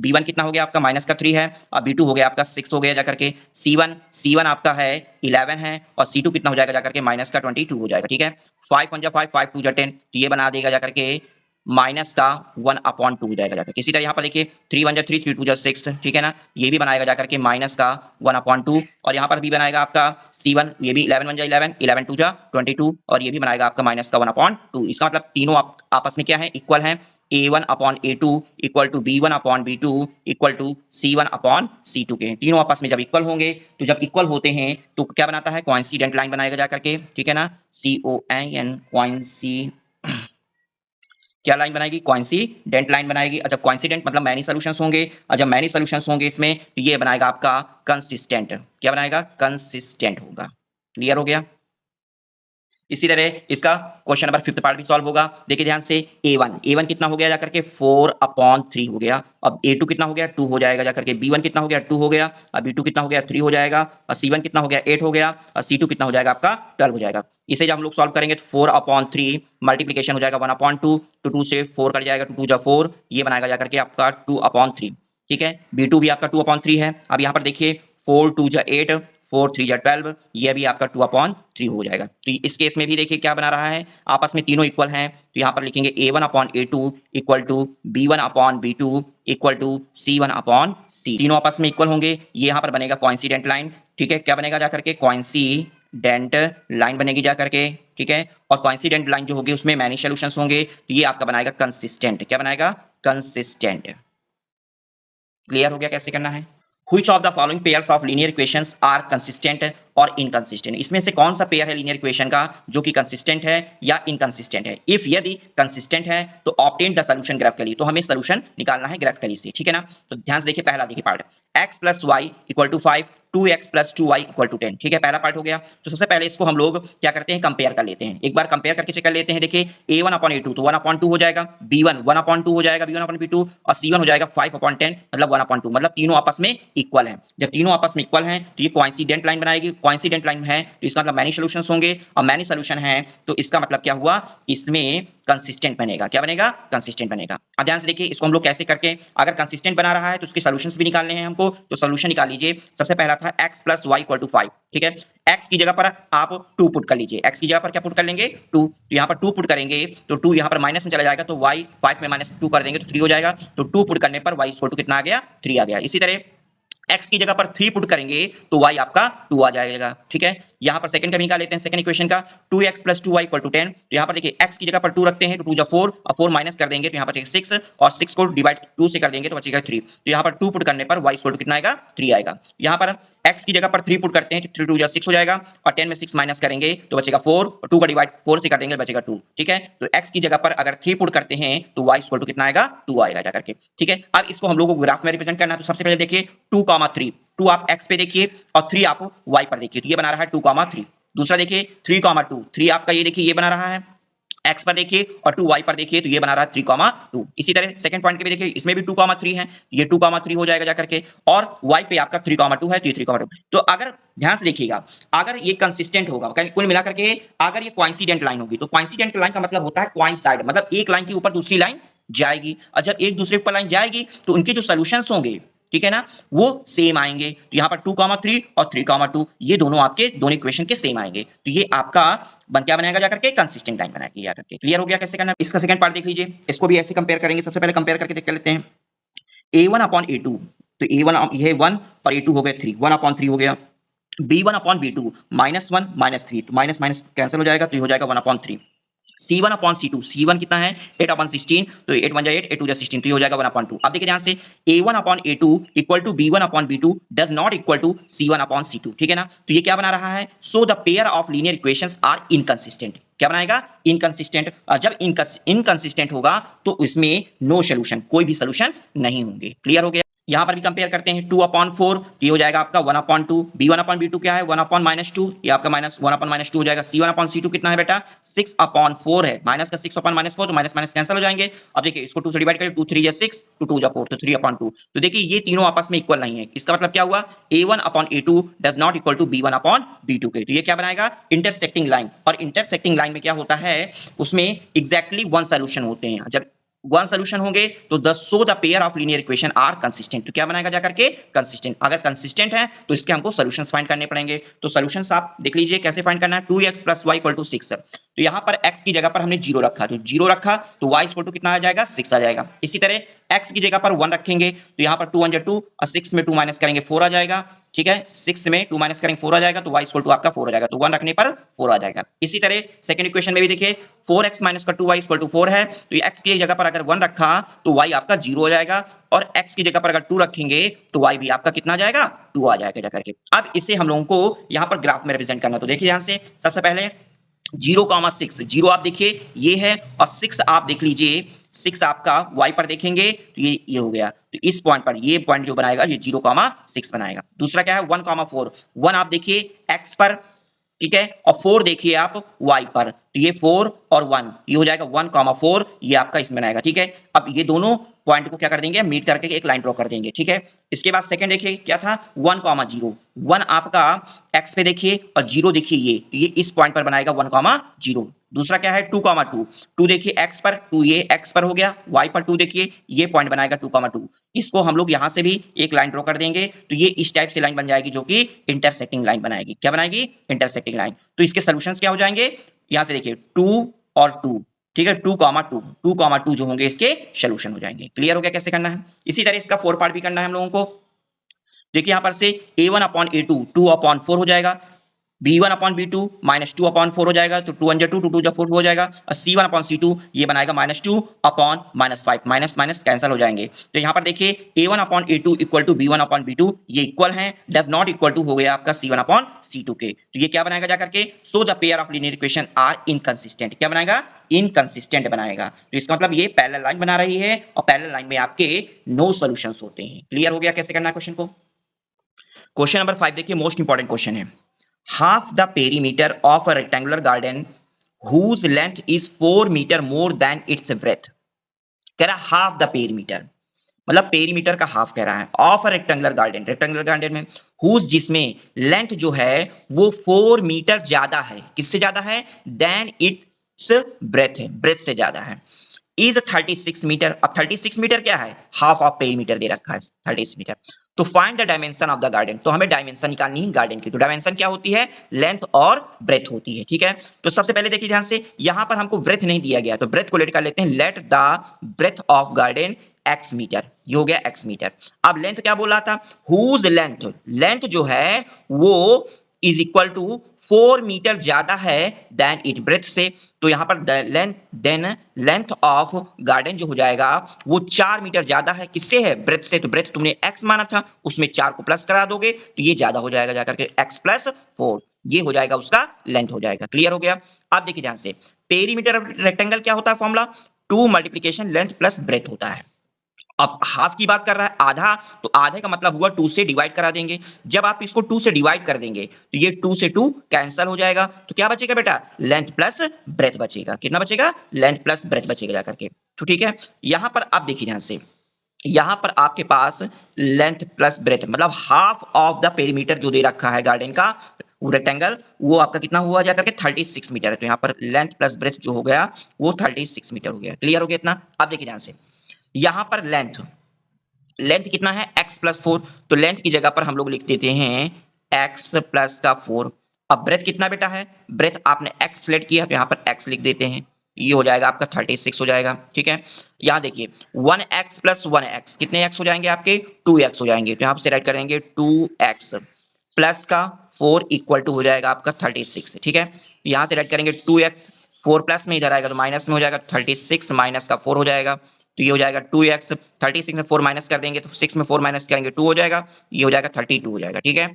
B1 कितना हो गया आपका? -3 है। और B2 हो गया आपका 6 हो गया जाकर के। C1 आपका है 11 है। और C2 कितना हो जाएगा जाकर के? -22 हो जाएगा, ठीक है। 5 1 जा 5, 5 2 जा 10, तो ये बना देगा जाकर के -1/2 हो जाएगा जाकर। इसी तरह यहाँ पर देखिए 3 1 जा 3, 3 2 जा 6, ठीक है ना। ये भी बनाएगा जाकर के -1/2। और यहाँ पर भी बनाएगा आपका C1, ये भी 11 1 जा 11, 11 2 जा 22, और ये भी बनाएगा आपका -1/2। इसका मतलब तीनों आपस में क्या है? इक्वल है। A1 upon A2 equal to B1 upon B2 equal to C1 upon C2 के। तीनों आपस में जब इक्वल होंगे तो जब इक्वल होते हैं तो क्या बनाता है? कोइंसिडेंट लाइन बनाएगा जाकर के, ठीक है ना। COIN कोइंसी क्या लाइन बनाएगी? कोइंसिडेंट लाइन बनाएगी। अच्छा कोइंसिडेंट मतलब मैनी सॉल्यूशंस होंगे, और जब मैनी सॉल्यूशंस होंगे इसमें तो ये बनाएगा आपका कंसिस्टेंट। क्या बनाएगा? कंसिस्टेंट होगा। क्लियर हो गया? इसी तरह इसका क्वेश्चन नंबर 5th पार्ट भी सॉल्व होगा। देखिए ध्यान से A1 कितना हो गया जाकर के? 4/3 हो गया। अब A2 कितना हो गया? 2 हो जाएगा जाकर के। B1 कितना हो गया? 2 हो गया। और B2 कितना हो गया? 3 हो जाएगा। और C1 कितना हो गया? 8 हो गया। और C2 कितना हो जाएगा आपका? 12 हो जाएगा। इसे जब हम लोग सॉल्व करेंगे तो 4/3 मल्टीप्लीकेशन हो जाएगा 1/2, तो 2 से 4 कट जाएगा, 2 2 जा 4, ये बनाएगा जाकर के आपका 2/3, ठीक है। B2 भी आपका 2/3 है। अब यहाँ पर देखिए 4 2 जा 8, 4 3 जा 12, ये भी आपका 2/3 हो जाएगा। तो इस केस में भी देखिए क्या बना रहा है? आपस में तीनों इक्वल हैं, तो यहाँ पर लिखेंगे A1/A2 equal to B1/B2 equal to C1/C। तीनों आपस में इक्वल होंगे, ये यहाँ पर बनेगा कोइंसिडेंट लाइन, ठीक है। क्या बनेगा जाकर के? कोइंसिडेंट लाइन बनेगी जाकर के, ठीक है। और कोइंसिडेंट लाइन जो होगी उसमें मैनी सॉल्यूशंस होंगे, तो ये आपका बनाएगा कंसिस्टेंट। क्या बनाएगा? कंसिस्टेंट। क्लियर हो गया कैसे करना है? Which of the following pairs of linear equations are consistent और इनकंसिस्टेंट। इसमें से कौन सा पेयर है लीनियर इक्वेशन का जो कि कंसिस्टेंट है या इनकंसिस्टेंट है? इफ यदि कंसिस्टेंट है तो ऑब्टेन द सॉल्यूशन ग्राफिकली, तो हमें सॉल्यूशन निकालना है ग्राफिकली से, ठीक है ना। तो ध्यान से देखिए, पहला देखिए part, x plus Y equal to 5, 2x plus 2y equal to 10, ठीक है, पहला पार्ट हो गया। तो सबसे पहले इसको हम लोग क्या करते हैं, कंपेयर कर लेते हैं, एक बार कंपेयर करके चेक कर लेते हैं। देखिए a1 अपॉन a2 तो 1 अपॉन 2 हो जाएगा, b1 1 अपॉन 2 हो जाएगा, b1 अपॉन b2, और c1 हो जाएगा 5 अपॉन 10 मतलब 1 अपॉन 2, मतलब तीनों आपस में इक्वल हैं। जब तीनों आपस में इक्वल हैं तो ये कोइंसिडेंट लाइन बनाएगी, कोइंसिडेंट लाइन है तो इसका मतलब मैनी सॉल्यूशंस होंगे, और मैनी सॉल्यूशन है तो इसका मतलब क्या हुआ, इसमें कंसिस्टेंट बनेगा। क्या बनेगा? कंसिस्टेंट बनेगा। अब ध्यान से देखिए इसको हम लोग कैसे करके, अगर कंसिस्टेंट बना रहा है तो उसके सॉल्यूशंस भी निकालने हैं हमको, तो सॉल्यूशन निकाल लीजिए। सबसे पहला था x plus Y equal to 5, ठीक है, x की जगह पर आप 2 पुट कर लीजिए, x की जगह पर क्या पुट कर लेंगे, 2, तो यहाँ पर 2 पुट करेंगे तो 2 यहाँ पर माइनस में चला जाएगा, तो y 5 में माइनस 2 कर देंगे तो 3 हो जाएगा, तो 2 पुट करने पर y इक्वल टू कितना आ गया, 3 आ गया। इसी तरह x की जगह पर 3 पुट करेंगे तो y आपका 2 आ जाएगा, ठीक है। यहाँ पर सेकंड का भी निकाल लेते हैं, सेकंड इक्वेशन का 2x plus 2y equal to 10, तो यहाँ पर देखिए x की जगह पर 2 रखते हैं तो 2 जा 4 और 4 माइनस कर देंगे तो यहाँ पर बचेगा 6, और 6 को डिवाइड 2 से कर देंगे तो बचेगा 3, तो यहाँ पर 2 पुट करने पर y इक्वल टू कितना आएगा, 3 आएगा। यहाँ पर x की जगह पर 3 पुट करते हैं तो 3 2 जा 6 हो जाएगा, और 10 में 6 माइनस करेंगे तो बचेगा 4, और 2 का डिवाइड 4 से कर देंगे तो बचेगा 2, ठीक है। तो x की जगह पर अगर 3 पुट करते हैं तो y इक्वल टू कितना आएगा, 2 आएगा जाकर के, ठीक है। अब इसको हम लोगों को ग्राफ में रिप्रेजेंट करना है, तो सबसे पहले देखिए 2, 2 आप x पे देखिए और 3 आप y पर देखिए, तो ये बना रहा है 2, 3। दूसरा देखिए 3, 2, 3 आपका ये देखिए ये बना रहा है x पर देखिए, और 2 y पर देखिए तो ये बना रहा है 3, 2। इसी तरह सेकंड पॉइंट के भी देखिए, इसमें भी 2, 3 है, ये 2, 3 हो जाएगा जाकर के, और y पे आपका 3, 2 है तो ये 3, 2। तो अगर ध्यान से देखिएगा, अगर ये कंसिस्टेंट होगा, कुल मिलाकर के अगर ये कोइंसिडेंट लाइन होगी, तो कोइंसिडेंट लाइन का मतलब होता है कोइंसाइड, मतलब एक लाइन के ऊपर दूसरी लाइन जाएगी, और जब एक दूसरे ऊपर लाइन जाएगी तो उनके जो सॉल्यूशंस होंगे, ठीक है ना, वो सेम आएंगे। तो यहाँ पर 2, 3 और 3, 2 ये दोनों आपके दोनों इक्वेशन के सेम आएंगे, तो ये आपका क्या बनाएगा जाकर के, कंसिस्टेंट लाइन बनाएगी जाकर के। क्लियर हो गया कैसे करना है? इसका सेकंड पार्ट देख लीजिए, इसको भी ऐसे कंपेयर करेंगे। सबसे पहले कंपेयर करके देख लेते हैं a1 अपॉन a2, तो a1 ये 1 और a2 हो गया 3, 1 अपॉन 3 हो गया, b1 अपॉन b2 -1 -3, तो माइनस माइनस कैंसिल हो जाएगा तो ये हो जाएगा 1 upon 3। C1 upon C2, C1 कितना है 8 अपॉन 16, तो 8 1 जा 8, 8 2 जा 16, तो ये हो जाएगा 1 अपॉन 2। अब देखिए ध्यान से A1 upon A2 equal to B1 upon B2 does not equal to C1 upon C2, ठीक है ना। तो ये क्या बना रहा है, so the pair of linear equations are inconsistent. क्या बनाएगा, इनकंसिस्टेंट। जब इनकंसिस्टेंट होगा तो इसमें नो सोल्यूशन, कोई भी सॉल्यूशंस नहीं होंगे। क्लियर हो गया। यहां पर भी कंपेयर करते हैं 2 अपॉन 4, ये हो जाएगा आपका 1 अपॉन 2, b1 अपॉन b2 क्या है 1 अपॉन -2, ये आपका -1 अपॉन -2 हो जाएगा। c1 अपॉन c2 कितना है बेटा 6 अपॉन 4 है, माइनस का 6 अपॉन -4 तो माइनस माइनस कैंसिल हो जाएंगे। अब देखिए इसको 2 से डिवाइड करें, 2 3 जा 6, 2 2 जा 4, तो 3 अपॉन 2। तो देखिए ये तीनों आपस में इक्वल नहीं है, इसका मतलब क्या हुआ, a1 upon a2 does not equal to b1 upon b2 के। तो ये क्या बनाएगा, इंटरसेक्टिंग लाइन, और इंटरसेक्टिंग लाइन में क्या होता है, उसमें एग्जैक्टली वन सॉल्यूशन होते हैं। जब वन सॉल्यूशन होंगे तो the so the pair of linear equation are consistent, तो क्या बनाएगा जाकर के, कंसिस्टेंट। अगर कंसिस्टेंट है तो इसके हमको सॉल्यूशंस फाइंड करने पड़ेंगे। तो सॉल्यूशंस आप देख लीजिए कैसे फाइंड करना है, 2x plus Y equal to 6, तो यहां पर x की जगह पर हमने 0 रखा, तो 0 रखा तो y इक्वल टू कितना आ जाएगा, 6 आ जाएगा। इसी तरह x की जगह पर 1 रखेंगे तो यहां पर 2 1 जा 2 और 6 में 2 माइनस करेंगे 4 आ जाएगा, ठीक है, 6 में 2 माइनस करेंगे 4 आ जाएगा, तो y इक्वल टू आपका 4 आ जाएगा, तो 1 रखने पर 4 आ जाएगा। इसी तरह सेकंड इक्वेशन में भी देखिए 4x माइनस का 2y इक्वल टू 4 है, तो ये x की जगह पर अगर 1 रखा तो y आपका 0 हो जाएगा, और x की जगह पर अगर 2 रखेंगे तो y भी आपका कितना आ जाएगा, 2 आ जाएगा जाकर के। अब इसे हम लोगों को यहाँ पर ग्राफ में रिप्रेजेंट करना, तो देखिए यहाँ से सबसे पहले 0,6, 0 आप देखिए ये है, और 6 आप देख लीजिए, 6 आपका y पर देखेंगे तो ये हो गया, तो इस पॉइंट पर ये पॉइंट जो बनाएगा ये 0,6 बनाएगा। दूसरा क्या है 1,4, 1 आप देखिए x पर, ठीक है, और 4 देखिए आप y पर, तो ये 4 और 1 ये हो जाएगा 1,4, ये आपका इसमें आएगा, ठीक है। अब ये दोनों पॉइंट को क्या कर देंगे, मीट करके एक लाइन ड्रॉ कर देंगे, ठीक है। इसके बाद सेकंड देखिए क्या था 1,0, 1 आपका x पे देखिए और 0 देखिए ये इस पॉइंट पर बनाएगा 1,0। दूसरा क्या है 2,2, 2 देखिए x पर, 2 ये x पर हो गया, y पर 2 देखिए ये पॉइंट बनाएगा 2,2। इसको हम लोग यहां से भी एक लाइन ड्रॉ कर देंगे, तो ये इस टाइप से लाइन बन जाएगी जो कि इंटरसेक्टिंग लाइन बनाएगी। क्या बनाएगी, इंटरसेक्टिंग लाइन। तो इसके सॉल्यूशंस क्या हो जाएंगे, यहां से देखिए 2 और 2, ठीक है, 2,2 जो होंगे इसके सॉल्यूशन हो जाएंगे। क्लियर हो गया कैसे करना है। इसी तरह इसका 4 पार्ट भी करना है हम लोगों को। देखिए यहां पर से a1 अपॉन a2 2 अपॉन 4 हो जाएगा, b1 upon b2 minus 2 upon 4 हो जाएगा, तो 2 1 2 2 2 4 हो जाएगा, और c1 अपॉन c2 ये बनाएगा minus 2 upon minus 5, minus minus cancel हो जाएंगे। तो यहाँ पर देखिए a1 upon a2 equal to b1 upon b2 ये इक्वल है, डज नॉट इक्वल टू हो गया आपका c1 अपॉन c2 के। तो ये क्या बनाएगा जाकर के, so the pair of linear equation are inconsistent, क्या बनाएगा, इनकंसिस्टेंट बनाएगा। तो इसका मतलब ये पैरेलल लाइन बना रही है, और पैरेलल लाइन में आपके नो सॉल्यूशंस होते हैं। क्लियर हो गया कैसे करना है क्वेश्चन को। क्वेश्चन नंबर 5 देखिए, मोस्ट इंपॉर्टेंट क्वेश्चन है। half the perimeter of a rectangular garden whose length is 4 meter more than its breadth, कह रहा है हाफ द पेरीमीटर, मतलब पेरीमीटर का हाफ कह रहा है, of a rectangular garden, rectangular garden में हुज जिसमें लेंथ जो है वो 4 मीटर ज्यादा है, किससे ज्यादा है, देन इट्स ब्रेथ है, ब्रेथ से ज्यादा है, इज 36 मीटर। अब 36 मीटर क्या है, हाफ ऑफ पेरीमीटर दे रखा है 36 मीटर। तो find the dimension of the garden, तो हमें डायमेंशन निकालनी है गार्डन की। तो डायमेंशन क्या होती है, लेंथ और ब्रेथ होती है, ठीक है। तो सबसे पहले देखिए ध्यान से, यहां पर हमको ब्रेथ नहीं दिया गया, तो ब्रेथ को लेट कर लेते हैं, let the breadth of garden x metre, ये हो गया x मीटर। अब लेंथ क्या बोला था, हुज लेंथ, लेंथ जो है वो इज इक्वल टू 4 मीटर ज्यादा है देन इट ब्रेथ से। तो यहां पर देन लेंथ ऑफ गार्डन जो हो जाएगा वो 4 मीटर ज्यादा है, किससे है, ब्रेथ से। तो ब्रेथ तुमने x माना था, उसमें 4 को प्लस करा दोगे तो ये ज्यादा हो जाएगा जाकर के x प्लस 4, ये हो जाएगा उसका लेंथ हो जाएगा। क्लियर हो गया। अब देखिए ध्यान से, पेरीमीटर ऑफ रेक्टेंगल क्या होता है formula, 2 multiplication length plus breadth होता है। अब हाफ की बात कर रहा है, आधा, तो आधे का मतलब हुआ 2 से डिवाइड करा देंगे। जब आप इसको 2 से डिवाइड कर देंगे तो ये 2 से 2 कैंसिल हो जाएगा, तो क्या बचेगा बेटा, लेंथ प्लस ब्रेथ बचेगा। कितना बचेगा, लेंथ प्लस ब्रेथ बचेगा जाकर के। तो ठीक है, यहां पर आप देखिए ध्यान से, यहां पर आपके पास लेंथ प्लस ब्रेथ मतलब हाफ ऑफ द पेरीमीटर जो दे रखा है गार्डन का रेक्टेंगल, वो आपका कितना हुआ जाकर के 36 मीटर है। तो यहां पर लेंथ प्लस ब्रेथ जो हो गया वो 36 मीटर हो गया। क्लियर हो गया इतना। अब देखिए ध्यान से, यहां पर लेंथ, लेंथ कितना है, x प्लस 4, तो लेंथ की जगह पर हम लोग लिख देते हैं x प्लस का 4। अब ब्रेथ कितना बेटा है, ब्रेथ आपने x सेलेक्ट किया तो यहां पर x लिख देते हैं, ये हो जाएगा आपका 36 हो जाएगा, ठीक है। यहां देखिए 1x प्लस 1x कितने x हो जाएंगे आपके, 2x हो जाएंगे। तो यहां से राइट करेंगे 2x प्लस का 4 इक्वल टू हो जाएगा आपका 36, ठीक है। यहां से राइट करेंगे 2x, 4 प्लस में इधर आएगा तो माइनस में हो जाएगा, 36 माइनस का 4 हो जाएगा, तो ये हो जाएगा 2x, 36 में 4 माइनस कर देंगे तो 6 में 4 माइनस करेंगे 2 हो जाएगा, ये हो जाएगा 32 हो जाएगा, ठीक है।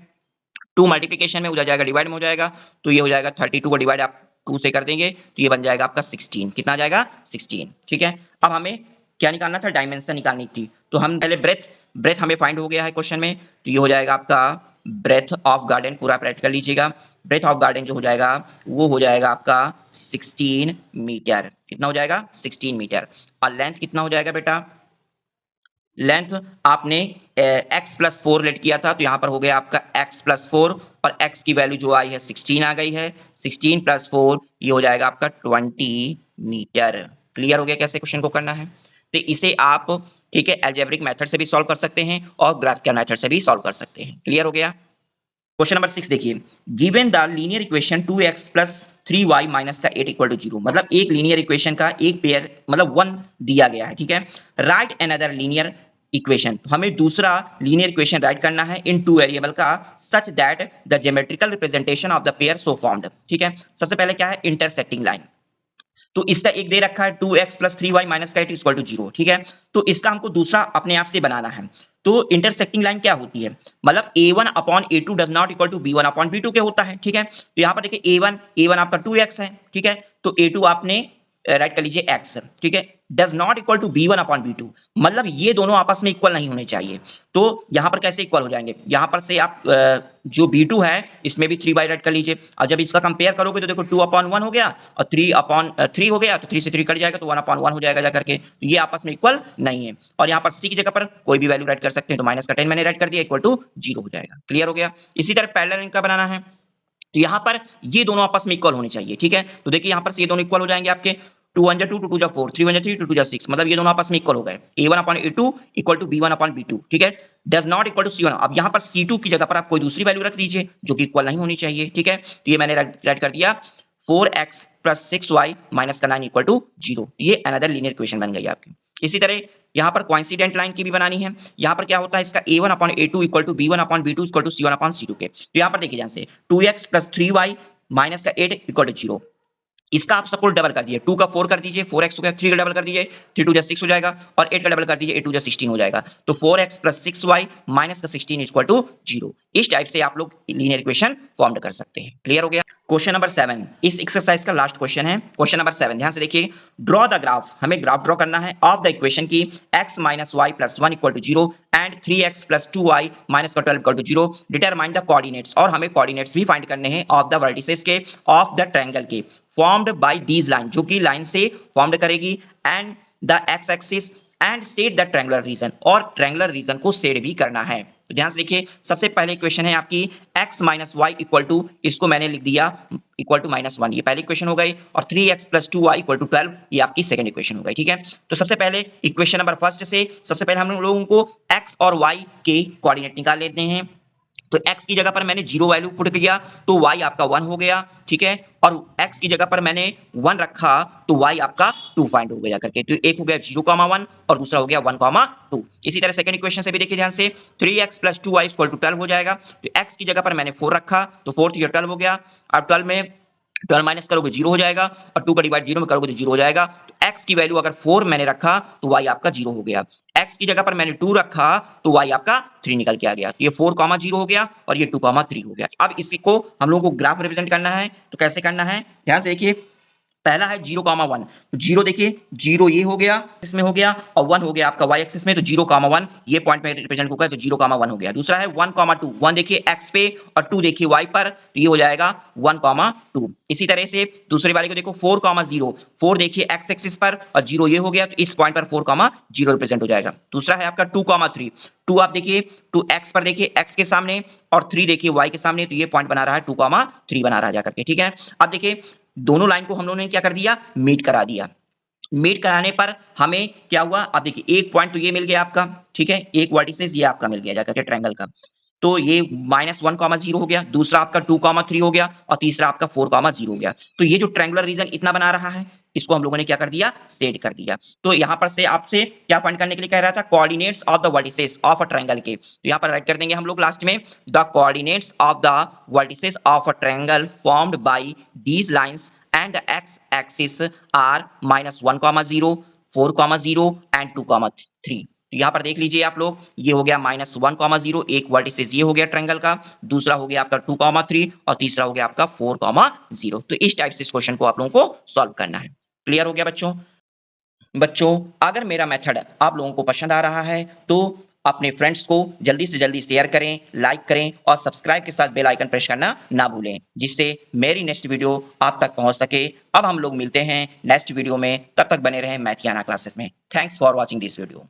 2 मल्टीप्लिकेशन में उधर जाएगा डिवाइड में हो जाएगा, तो ये हो जाएगा 32 को डिवाइड आप 2 से कर देंगे तो ये बन जाएगा आपका 16, कितना आ जाएगा 16, ठीक है। अब हमें क्या निकालना था, डायमेंशन निकालनी थी। तो हम पहले ब्रेथ, ब्रेथ हमें फाइंड हो गया है क्वेश्चन में, तो ये हो जाएगा आपका ब्रेथ ऑफ गार्डन, पूरा प्रैक्टिस कर लीजिएगा। ब्रेथ ऑफ गार्डन जो हो जाएगा वो हो जाएगा आपका 16 मीटर, कितना हो जाएगा 16 मीटर। और लेंथ कितना हो जाएगा बेटा, लेंथ आपने x प्लस 4 लेट किया था तो यहां पर हो गया आपका x प्लस 4, और x की वैल्यू जो आई है 16 आ गई है, 16 प्लस 4 ये हो जाएगा आपका 20 मीटर। क्लियर हो गया कैसे क्वेश्चन को करना है। तो इसे आप, ठीक है, अलजेब्रिक मेथड से भी सॉल्व कर सकते हैं और ग्राफिकल मेथड से भी सॉल्व कर सकते हैं। क्लियर हो गया। क्वेश्चन नंबर 6 देखिए, given the linear equation 2x plus 3y minus का 8 इक्वल टू 0, मतलब एक लीनियर इक्वेशन का एक पेयर मतलब 1 दिया गया है, ठीक है। राइट अनदर लीनियर इक्वेशन, हमें दूसरा लीनियर इक्वेशन राइट करना है इन टू वेरिएबल का such that the geometrical representation of the pair so formed, ठीक है। सबसे पहले क्या है, इंटरसेक्टिंग लाइन, तो इसका एक दे रखा है 2x प्लस 3y माइनस का 8 इक्वल टू 0, ठीक है। तो इसका हमको दूसरा अपने आप से बनाना है। तो इंटरसेक्टिंग लाइन क्या होती है, मतलब a1 upon a2 does not equal to b1 upon b2 के होता है, ठीक है। तो यहां पर देखिए a1 आपका 2x है, ठीक है, तो a2 आपने राइट कर लीजिए x, ठीक है, does not equal to b1 upon b2, मतलब ये दोनों आपस में इक्वल नहीं होने चाहिए। तो यहां पर कैसे इक्वल हो जाएंगे, यहां पर से आप जो b2 है इसमें भी 3 बाई राइट कर लीजिए, और जब इसका कंपेयर करोगे तो देखो 2 अपॉन 1 हो गया और 3 अपॉन 3 हो गया, तो 3 से 3 कट जाएगा तो 1 अपॉन 1 हो जाएगा जाकर के, तो ये आपस में इक्वल नहीं है। और यहाँ पर c की जगह पर कोई भी वैल्यू राइट कर सकते हैं, तो माइनस का 10 मैंने राइट कर दिया, इक्वल टू 0 हो जाएगा। क्लियर हो गया। इसी तरह पैरेलल इनका बनाना है, तो यहां पर ये दोनों आपस में इक्वल होने चाहिए, ठीक है। तो देखिए यहां पर से ये दोनों इक्वल हो जाएंगे आपके, 2 1 2 2 2 4, 3 1 3 2 2 6, मतलब ये दोनों आपस में इक्वल हो गए। a1 upon a2 equal to b1 upon b2, ठीक है, does not equal to c1। अब यहां पर c2 की जगह पर आप कोई दूसरी वैल्यू रख दीजिए जो कि इक्वल नहीं होनी चाहिए, ठीक है। तो ये मैंने राइट कर दिया 4x प्लस 6y माइनस का 9 इक्वल टू 0, ये अनदर लीनियर इक्वेशन बन गई आपकी। इसी तरह यहाँ पर कोइंसिडेंट लाइन की भी बनानी है। यहाँ पर क्या होता है, इसका a1/a2 equal to b1/b2 equal to c1/c2 के। तो यहाँ पर देखिए ध्यान से 2x प्लस 3y माइनस का 8 इक्वल टू 0। इसका आप सपोज डबल कर दीजिए, 2 का 4 कर दीजिए, 4x हो गया, 3 का डबल कर दीजिए, 3 2 6 हो जाएगा, और 8 का डबल कर दीजिए, 8 2 16 हो जाएगा। तो 4x प्लस 6y माइनस का 16 इक्वल टू 0। इस टाइप से आप लोग लीनियर इक्वेशन फॉर्म कर सकते हैं। क्लियर हो गया। क्वेश्चन नंबर 7 इस एक्सरसाइज का लास्ट क्वेश्चन है। क्वेश्चन नंबर 7 ध्यान से देखिए, ड्रॉ द ग्राफ, हमें ग्राफ ड्रॉ करना है ऑफ द इक्वेशन की x minus y plus 1 equal to 0 and 3x plus 2y minus का 12 equal to 0। Determine the coordinates, और हमें कोऑर्डिनेट्स भी फाइंड करने हैं ऑफ द वर्टिसेस के ऑफ द ट्रायंगल के फॉर्म्ड बाय दीज लाइन, जो कि लाइन से फॉर्म्ड करेगी, and the x axis and set the triangular region, और ट्रायंगुलर रीजन को सेट भी करना है। तो ध्यान से देखिए, सबसे पहले इक्वेशन है आपकी x minus Y equal to, इसको मैंने लिख दिया इक्वल टू -1, ये पहली इक्वेशन हो गई, और 3x plus 2y equal to 12 ये आपकी सेकंड इक्वेशन हो गई। ठीक है, तो सबसे पहले इक्वेशन नंबर फर्स्ट से सबसे पहले हम लोगों को x और y के कोऑर्डिनेट निकाल लेते हैं। तो x की जगह पर मैंने 0 वैल्यू पुट किया तो y आपका 1 हो गया। ठीक है, और x की जगह पर मैंने 1 रखा तो y आपका 2 फाइंड हो गया करके। तो एक हो गया 0,1 और दूसरा हो गया 1,2। इसी तरह सेकंड इक्वेशन से भी देखिए ध्यान से, 3x plus 2y equal to 12 हो जाएगा। तो x की जगह पर मैंने 4 रखा तो 4 3 12 हो गया। अब 12 में 12 माइनस करोगे 0 हो जाएगा, और 2 का डिवाइड 0 में करोगे तो 0 हो जाएगा। तो x की वैल्यू अगर 4 मैंने रखा तो y आपका 0 हो गया। x की जगह पर मैंने 2 रखा तो y आपका 3 निकल के आ गया। तो ये 4,0 हो गया और ये 2,3 हो गया। अब इसी को हम लोगों को ग्राफ रिप्रेजेंट करना है, तो कैसे करना है, ध्यान से देखिए। पहला है 0,1, तो 0 देखिए 0 ये हो गया, इसमें हो गया, और 1 हो गया आपका y एक्सिस में, तो 0,1 ये पॉइंट में रिप्रेजेंट होगा, तो 0,1 हो गया। दूसरा है 1,2, 1 देखिए x पे और 2 देखिए y पर, तो ये हो जाएगा 1,2। इसी तरह से दूसरे वाले को देखो 4,0, 4 देखिए x एक्सिस पर और 0 ये हो गया, तो इस पॉइंट पर 4,0 रिप्रेजेंट हो जाएगा। दूसरा है आपका 2,3, 2 आप देखिए 2 x पर देखिए x के सामने, और 3 देखिए y के सामने, तो ये पॉइंट बना रहा है 2,3 बना रहा है जाकर के। ठीक है, अब देखिए दोनों लाइन को हम लोगों ने क्या कर दिया, मीट करा दिया। मीट कराने पर हमें क्या हुआ, अब देखिए एक पॉइंट तो ये मिल गया आपका। ठीक है, एक वर्टिसेस ये आपका मिल गया जाकर के ट्रायंगल का, तो ये -1,0 हो गया, दूसरा आपका 2,3 हो गया, और तीसरा आपका 4,0 हो गया। तो ये जो ट्रायंगुलर रीजन इतना बना रहा है, इसको हम लोगों ने क्या कर दिया, सेट कर दिया। तो यहां पर से आपसे क्या फाइंड करने के लिए कह रहा था, coordinates of the vertices of a triangle के। तो यहां पर राइट कर देंगे हम लोग लास्ट में, the coordinates of the vertices of a triangle formed by these lines and the x-axis are -1,0, 4,0 and 2,3। तो यहाँ पर देख लीजिए आप लोग, ये हो गया -1,0, एक वर्टिसेस ये हो गया ट्रायंगल का, दूसरा हो गया आपका 2,3 और तीसरा हो गया आपका 4,0। तो इस टाइप से इस क्वेश्चन को आप लोगों को सॉल्व करना है। क्लियर हो गया बच्चों। अगर मेरा मेथड आप लोगों को पसंद आ रहा है तो अपने फ्रेंड्स को जल्दी से जल्दी शेयर करें, लाइक करें, और सब्सक्राइब के साथ बेल आइकन प्रेस करना ना भूलें, जिससे मेरी नेक्स्ट वीडियो आप तक पहुंच सके। अब हम लोग मिलते हैं नेक्स्ट वीडियो में, तब तक बने रहें मैथियाना क्लासेस में। Thanks for watching this video.